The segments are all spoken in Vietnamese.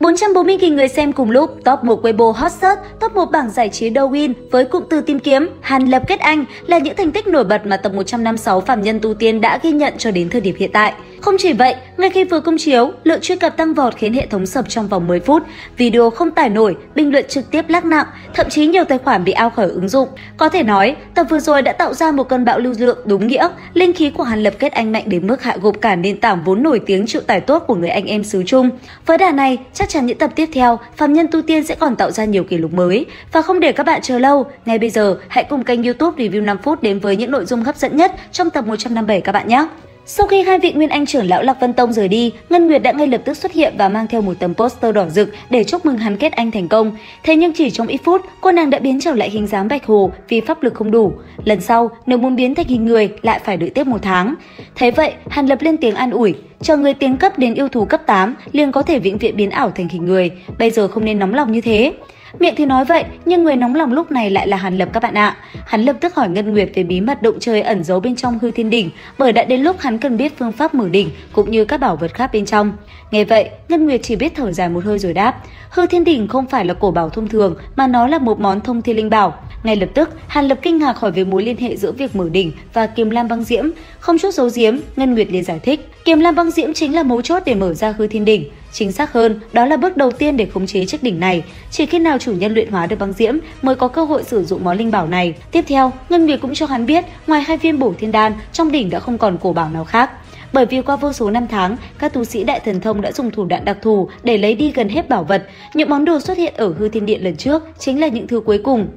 440.000 người xem cùng lúc, top 1 Weibo hot search, top 1 bảng giải trí Douyin với cụm từ tìm kiếm Hàn Lập kết anh là những thành tích nổi bật mà tập 156 Phạm Nhân Tu Tiên đã ghi nhận cho đến thời điểm hiện tại. Không chỉ vậy, ngay khi vừa công chiếu, lượng truy cập tăng vọt khiến hệ thống sập trong vòng 10 phút, video không tải nổi, bình luận trực tiếp lag nặng, thậm chí nhiều tài khoản bị out khỏi ứng dụng. Có thể nói, tập vừa rồi đã tạo ra một cơn bão lưu lượng đúng nghĩa, linh khí của Hàn Lập kết anh mạnh đến mức hạ gục cả nền tảng vốn nổi tiếng chịu tải tốt của người anh em xứ Trung. Với đà này, chắc chắn những tập tiếp theo, Phạm Nhân Tu Tiên sẽ còn tạo ra nhiều kỷ lục mới. Và không để các bạn chờ lâu, ngay bây giờ hãy cùng kênh YouTube Review 5 phút đến với những nội dung hấp dẫn nhất trong tập 157 các bạn nhé. Sau khi hai vị nguyên anh trưởng lão Lạc Vân Tông rời đi, Ngân Nguyệt đã ngay lập tức xuất hiện và mang theo một tấm poster đỏ rực để chúc mừng hắn kết anh thành công. Thế nhưng chỉ trong ít phút, cô nàng đã biến trở lại hình dáng Bạch Hồ vì pháp lực không đủ. Lần sau, nếu muốn biến thành hình người lại phải đợi tiếp 1 tháng. Thế vậy, Hàn Lập lên tiếng an ủi, chờ người tiến cấp đến yêu thú cấp 8 liền có thể vĩnh viễn biến ảo thành hình người, bây giờ không nên nóng lòng như thế. Miệng thì nói vậy, nhưng người nóng lòng lúc này lại là Hàn Lập các bạn ạ. Hắn lập tức hỏi Ngân Nguyệt về bí mật động trời ẩn giấu bên trong Hư Thiên Đỉnh, bởi đã đến lúc hắn cần biết phương pháp mở đỉnh cũng như các bảo vật khác bên trong. Nghe vậy, Ngân Nguyệt chỉ biết thở dài một hơi rồi đáp, Hư Thiên Đỉnh không phải là cổ bảo thông thường mà nó là một món thông thiên linh bảo. Ngay lập tức, Hàn Lập kinh ngạc hỏi về mối liên hệ giữa việc mở đỉnh và Kiềm Lam Băng Diễm. Không chút giấu giếm, Ngân Nguyệt liền giải thích, Kiềm Lam Băng Diễm chính là mấu chốt để mở ra Hư Thiên Đỉnh. Chính xác hơn, đó là bước đầu tiên để khống chế chiếc đỉnh này. Chỉ khi nào chủ nhân luyện hóa được băng diễm mới có cơ hội sử dụng món linh bảo này. Tiếp theo, Ngân Nguyệt cũng cho hắn biết, ngoài 2 viên bổ thiên đan, trong đỉnh đã không còn cổ bảo nào khác. Bởi vì qua vô số năm tháng, các tu sĩ Đại Thần Thông đã dùng thủ đoạn đặc thù để lấy đi gần hết bảo vật. Những món đồ xuất hiện ở Hư Thiên Điện lần trước chính là những thứ cuối cùng.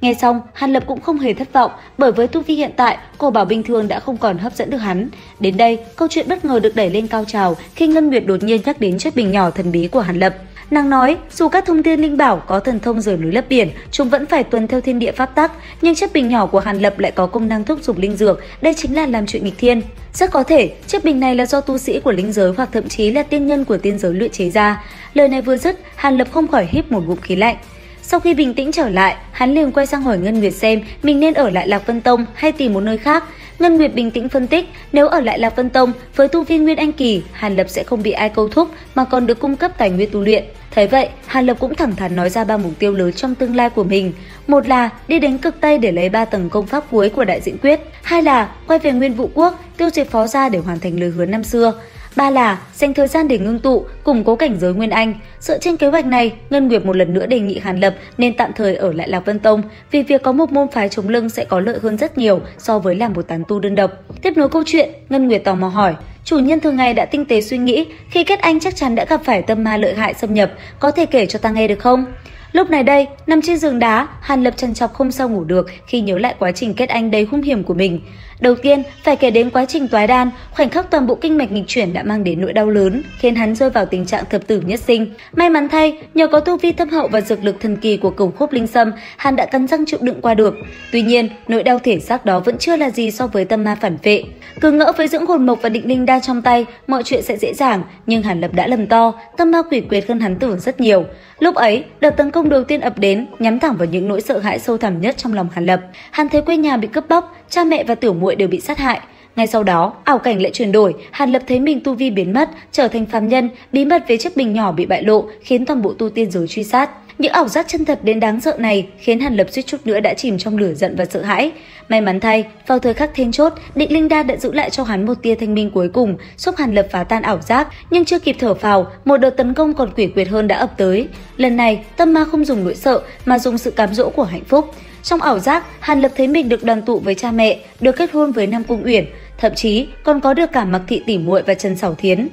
Nghe xong, Hàn Lập cũng không hề thất vọng, bởi với tu vi hiện tại, cổ bảo bình thường đã không còn hấp dẫn được hắn. Đến đây, câu chuyện bất ngờ được đẩy lên cao trào khi Ngân Nguyệt đột nhiên nhắc đến chiếc bình nhỏ thần bí của Hàn Lập. Nàng nói, dù các thông thiên linh bảo có thần thông rời núi lấp biển, chúng vẫn phải tuân theo thiên địa pháp tắc, nhưng chiếc bình nhỏ của Hàn Lập lại có công năng thúc giục linh dược, đây chính là làm chuyện nghịch thiên. Rất có thể, chiếc bình này là do tu sĩ của linh giới hoặc thậm chí là tiên nhân của tiên giới luyện chế ra. Lời này vừa dứt, Hàn Lập không khỏi hít một ngụm khí lạnh. Sau khi bình tĩnh trở lại, hắn liền quay sang hỏi Ngân Nguyệt xem mình nên ở lại Lạc Vân Tông hay tìm một nơi khác. Ngân Nguyệt bình tĩnh phân tích, nếu ở lại Lạc Vân Tông, với tu vi Nguyên Anh kỳ, Hàn Lập sẽ không bị ai câu thúc mà còn được cung cấp tài nguyên tu luyện. Thấy vậy, Hàn Lập cũng thẳng thắn nói ra 3 mục tiêu lớn trong tương lai của mình. Một là đi đến Cực Tây để lấy 3 tầng công pháp cuối của Đại Diện Quyết. 2 là quay về Nguyên Vũ Quốc, tiêu diệt Phó Gia để hoàn thành lời hứa năm xưa. 3 là dành thời gian để ngưng tụ, củng cố cảnh giới Nguyên Anh. Dựa trên kế hoạch này, Ngân Nguyệt một lần nữa đề nghị Hàn Lập nên tạm thời ở lại Lạc Vân Tông, vì việc có một môn phái chống lưng sẽ có lợi hơn rất nhiều so với làm một tán tu đơn độc. Tiếp nối câu chuyện, Ngân Nguyệt tò mò hỏi, chủ nhân thường ngày đã tinh tế suy nghĩ, khi kết anh chắc chắn đã gặp phải tâm ma lợi hại xâm nhập, có thể kể cho ta nghe được không? Lúc này đây, nằm trên giường đá, Hàn Lập trằn trọc không sao ngủ được khi nhớ lại quá trình kết anh đầy hung hiểm của mình. Đầu tiên, phải kể đến quá trình toái đan, khoảnh khắc toàn bộ kinh mạch nghịch chuyển đã mang đến nỗi đau lớn, khiến hắn rơi vào tình trạng thập tử nhất sinh. May mắn thay, nhờ có tu vi thâm hậu và dược lực thần kỳ của Cửu Khúc Linh Sâm, hắn đã cắn răng chịu đựng qua được. Tuy nhiên, nỗi đau thể xác đó vẫn chưa là gì so với tâm ma phản vệ. Cứ ngỡ với dưỡng hồn mộc và định linh đan trong tay, mọi chuyện sẽ dễ dàng, nhưng Hàn Lập đã lầm to, tâm ma quỷ quyệt hơn hắn tưởng rất nhiều. Lúc ấy, đợt tấn công đầu tiên ập đến, nhắm thẳng vào những nỗi sợ hãi sâu thẳm nhất trong lòng Hàn Lập. Hắn thấy quê nhà bị cướp bóc, cha mẹ và tiểu muội đều bị sát hại. Ngay sau đó, ảo cảnh lại chuyển đổi, Hàn Lập thấy mình tu vi biến mất, trở thành phàm nhân, bí mật về chiếc bình nhỏ bị bại lộ, khiến toàn bộ tu tiên giới truy sát. Những ảo giác chân thật đến đáng sợ này khiến Hàn Lập suýt chút nữa đã chìm trong lửa giận và sợ hãi. May mắn thay, vào thời khắc then chốt, định linh đan đã giữ lại cho hắn một tia thanh minh cuối cùng, giúp Hàn Lập phá tan ảo giác. Nhưng chưa kịp thở phào, một đợt tấn công còn quỷ quyệt hơn đã ập tới. Lần này, tâm ma không dùng nỗi sợ mà dùng sự cám dỗ của hạnh phúc. Trong ảo giác, Hàn Lập thấy mình được đoàn tụ với cha mẹ, được kết hôn với Nam Cung Uyển, thậm chí còn có được cả Mặc Thị tỷ muội và Trần Sảo Thiến.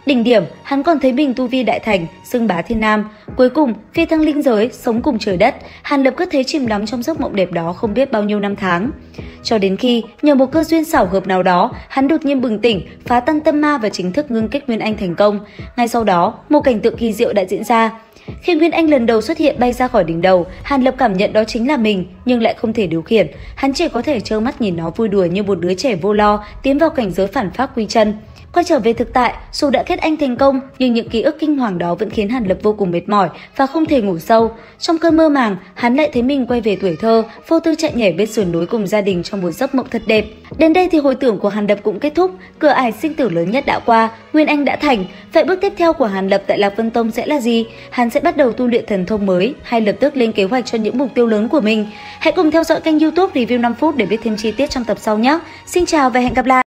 Đỉnh điểm, hắn còn thấy mình tu vi đại thành, xưng bá thiên nam. Cuối cùng, phi thăng linh giới, sống cùng trời đất, Hàn Lập cứ thế chìm đắm trong giấc mộng đẹp đó không biết bao nhiêu năm tháng. Cho đến khi, nhờ một cơ duyên xảo hợp nào đó, hắn đột nhiên bừng tỉnh, phá tan tâm ma và chính thức ngưng kết Nguyên Anh thành công. Ngay sau đó, một cảnh tượng kỳ diệu đã diễn ra. Khi Nguyên Anh lần đầu xuất hiện bay ra khỏi đỉnh đầu, Hàn Lập cảm nhận đó chính là mình, nhưng lại không thể điều khiển. Hắn chỉ có thể trơ mắt nhìn nó vui đùa như một đứa trẻ vô lo, tiến vào cảnh giới phản pháp quy chân. Quay trở về thực tại, dù đã kết anh thành công, nhưng những ký ức kinh hoàng đó vẫn khiến Hàn Lập vô cùng mệt mỏi và không thể ngủ sâu. Trong cơn mơ màng, hắn lại thấy mình quay về tuổi thơ, vô tư chạy nhảy bên sườn núi cùng gia đình trong một giấc mộng thật đẹp. Đến đây thì hồi tưởng của Hàn Lập cũng kết thúc, cửa ải sinh tử lớn nhất đã qua, Nguyên Anh đã thành. Vậy bước tiếp theo của Hàn Lập tại Lạc Vân Tông sẽ là gì? Hắn sẽ bắt đầu tu luyện thần thông mới hay lập tức lên kế hoạch cho những mục tiêu lớn của mình? Hãy cùng theo dõi kênh YouTube Review 5 phút để biết thêm chi tiết trong tập sau nhé. Xin chào và hẹn gặp lại!